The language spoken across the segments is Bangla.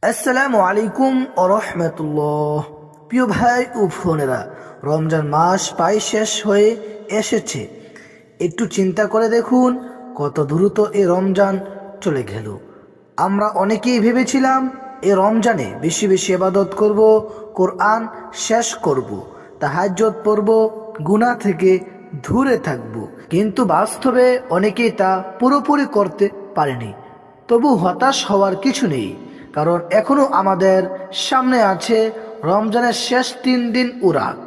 আসসালামু আলাইকুম ও রহমতুল্লাহ। প্রিয় ভাই ও বোনেরা, রমজান মাস প্রায় শেষ হয়ে এসেছে। একটু চিন্তা করে দেখুন কত দ্রুত এই রমজান চলে গেল। আমরা অনেকেই ভেবেছিলাম এই রমজানে বেশি বেশি ইবাদত করব, কোরআন শেষ করব, তাহাজ্জুদ পড়ব, গুনাহ থেকে দূরে থাকব। কিন্তু বাস্তবে অনেকেই তা পুরোপুরি করতে পারেনি। তবু হতাশ হওয়ার কিছু নেই, কারণ এখনো আমাদের সামনে আছে রমজানের শেষ 3 দিন ও রাত।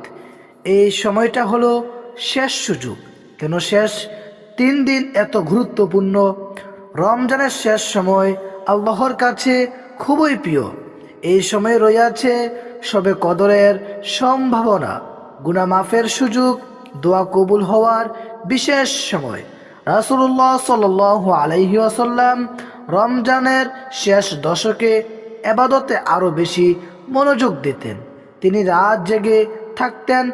এই সময়টা হলো শেষ সুযোগ। কেন শেষ 3 দিন এত গুরুত্বপূর্ণ? রমজানের শেষ সময় আল্লাহর কাছে খুবই প্রিয়। এই সময় রয়েছে সবে কদরের সম্ভাবনা, গুনাহ মাফের সুযোগ, দোয়া কবুল হওয়ার বিশেষ সময়। রাসূলুল্লাহ সাল্লাল্লাহু আলাইহি ওয়াসাল্লাম রমজানের শেষ দশকে ইবাদতে আরো বেশি মনোযোগ দিতেন। তিনি রাত জেগে থাকতেন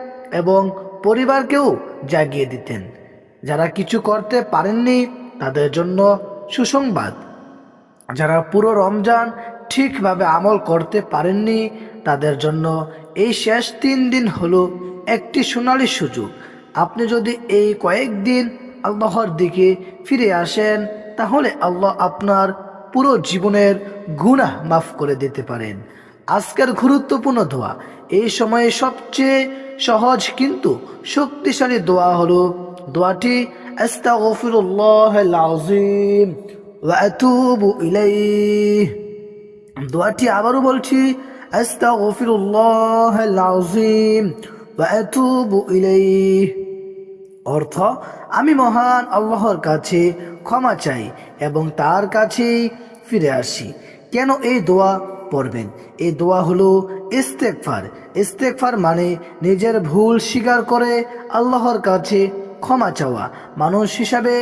এবং পরিবারকেও জাগিয়ে দিতেন। যারা কিছু করতে পারেননি তাদের জন্য সুসংবাদ, যারা পুরো রমজান ঠিকভাবে আমল করতে পারেননি তাদের জন্য এই শেষ 3 দিন হলো একটি সোনালী সুযোগ। আপনি যদি এই কয়েকদিন আল্লাহর দিকে ফিরে আসেন, তাহলে আল্লাহ আপনার পুরো জীবনের গুনাহ মাফ করে দিতে পারেন। আজকের গুরুত্বপূর্ণ দোয়া, এই সময়ে সবচেয়ে সহজ কিন্তু শক্তিশালী দোয়া হলো দোয়াটি আস্তাগফিরুল্লাহাল আযীম ওয়া আতুবু ইলাইহি। দোয়াটি আবারও বলছি, আস্তাগফিরুল্লাহাল আযীম ওয়া আতুবু ইলাইহি। অর্থ, আমি মহান আল্লাহর কাছে ক্ষমা চাই এবং তার কাছেই ফিরে আসি। কেন এই দোয়া পড়বেন? এই দোয়া হলো ইস্তেগফার। ইস্তেগফার মানে নিজের ভুল স্বীকার করে আল্লাহর কাছে ক্ষমা চাওয়া। মানুষ হিসাবে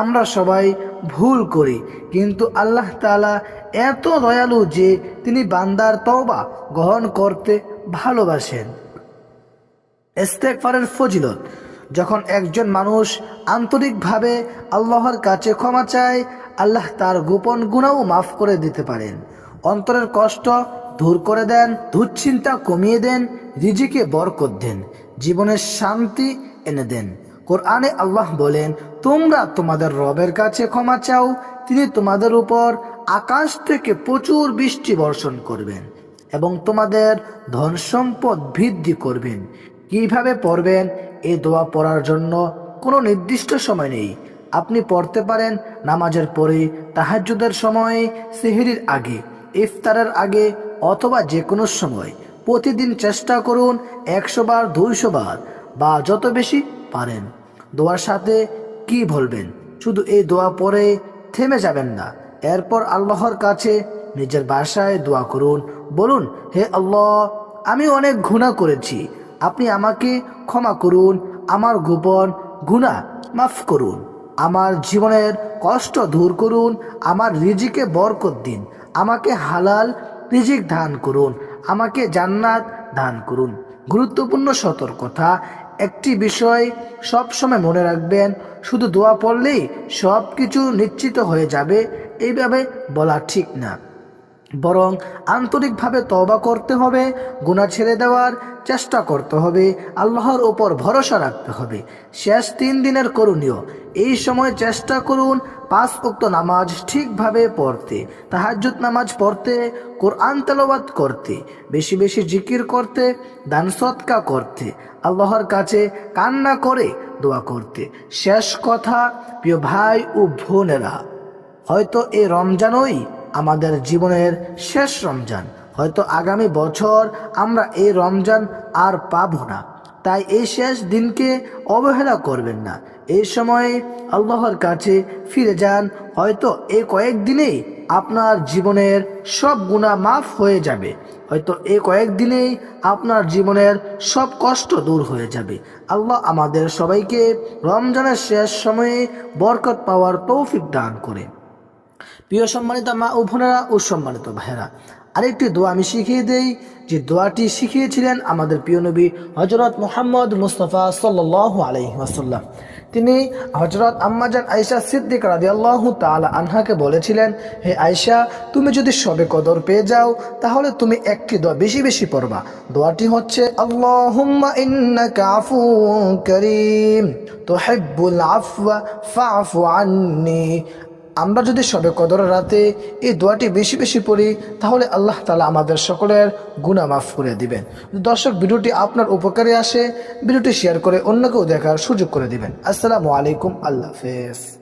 আমরা সবাই ভুল করি, কিন্তু আল্লাহ তাআলা এত দয়ালু যে তিনি বান্দার তওবা গ্রহণ করতে ভালোবাসেন। ইস্তেগফারের ফজিলত, যখন একজন মানুষ আন্তরিকভাবে আল্লাহর কাছে ক্ষমা চায়, আল্লাহ তার গোপন গুনাহও মাফ করে দিতে পারেন, অন্তরের কষ্ট দূর করে দেন, দুশ্চিন্তা কমিয়ে দেন, রিজিকে বরকত দেন, জীবনের শান্তি এনে দেন। কোরআনে আল্লাহ বলেন, তোমরা তোমাদের রবের কাছে ক্ষমা চাও, তিনি তোমাদের উপর আকাশ থেকে প্রচুর বৃষ্টি বর্ষণ করবেন এবং তোমাদের ধন সম্পদ বৃদ্ধি করবেন। কিভাবে পড়বেন? এই দোয়া পড়ার জন্য কোনো নির্দিষ্ট সময় নেই। আপনি পড়তে পারেন নামাজের পরে, তাহাজ্জুদের সময়ে, সেহরির আগে, ইফতারের আগে অথবা যে কোনো সময়। প্রতিদিন চেষ্টা করুন 100 বার, 200 বার বা যত বেশি পারেন। দোয়ার সাথে কি বলবেন? শুধু এই দোয়া পড়ে থেমে যাবেন না। এরপর আল্লাহর কাছে নিজের ভাষায় দোয়া করুন। বলুন, হে আল্লাহ, আমি অনেক গুনাহ করেছি, আপনি আমাকে ক্ষমা করুন, আমার গোপন গুনাহ মাফ করুন, আমার জীবনের কষ্ট দূর করুন, আমার রিজিকে বরকত দিন, আমাকে হালাল রিজিক দান করুন, আমাকে জান্নাত দান করুন। গুরুত্বপূর্ণ সতর্কতা, একটি বিষয় সবসময় মনে রাখবেন, শুধু দোয়া পড়লেই সব কিছু নিশ্চিত হয়ে যাবে এইভাবে বলা ঠিক না, বরং আন্তরিকভাবে তওবা করতে হবে, গুনাহ ছেড়ে দেওয়ার চেষ্টা করতে হবে, আল্লাহর ওপর ভরসা রাখতে হবে। শেষ 3 দিনের করণীয়, এই সময় চেষ্টা করুন 5 ওয়াক্ত নামাজ ঠিকভাবে পড়তে, তাহাজ্জুদ নামাজ পড়তে, কোরআন তেলাওয়াত করতে, বেশি বেশি জিকির করতে, দান সদকা করতে, আল্লাহর কাছে কান্না করে দোয়া করতে। শেষ কথা, প্রিয় ভাই ও বোনেরা, হয়তো এই রমজানই আমাদের জীবনের শেষ রমজান। হয়তো আগামী বছর আমরা এই রমজান আর পাবো না। তাই এই শেষ দিনকে অবহেলা করবেন না। এই সময়ে আল্লাহর কাছে ফিরে যান। হয়তো এই কয়েকদিনেই আপনার জীবনের সব গুনাহ মাফ হয়ে যাবে। হয়তো এই কয়েকদিনেই আপনার জীবনের সব কষ্ট দূর হয়ে যাবে। আল্লাহ আমাদের সবাইকে রমজানের শেষ সময়ে বরকত পাওয়ার তৌফিক দান করে। প্রিয় সম্মানিত মা ও বোনেরা ও সম্মানিত ভাইরা, আরেকটি দোয়া আমি শিখিয়ে দেই, যে দোয়াটি শিখিয়েছিলেন আমাদের প্রিয় নবী হযরত মুহাম্মদ মুস্তাফা সাল্লাল্লাহু আলাইহি ওয়াসাল্লাম। তিনি হযরত আম্মাজান আয়েশা সিদ্দিকা রাদিয়াল্লাহু তাআলা আনহাকে বলেছিলেন, হে আয়েশা, তুমি যদি শবে কদর পেয়ে যাও তাহলে তুমি একটি দোয়া বেশি বেশি পড়বা। দোয়াটি হচ্ছে, আল্লাহুম্মা ইন্নাকা আফুউন কারীম তুহিব্বুল আফওয়া ফা'ফু আন্নী। আমরা যদি শবে কদর রাতে এই দোয়াটি বেশি বেশি পড়ি তাহলে আল্লাহ তাআলা আমাদের সকলের গুনাহ মাফ করে দিবেন। দর্শক, ভিডিওটি আপনার উপকারে আসে, ভিডিওটি শেয়ার করে অন্যকেও দেখার সুযোগ করে দিবেন। আসসালামু আলাইকুম, আল্লাহ হাফেজ।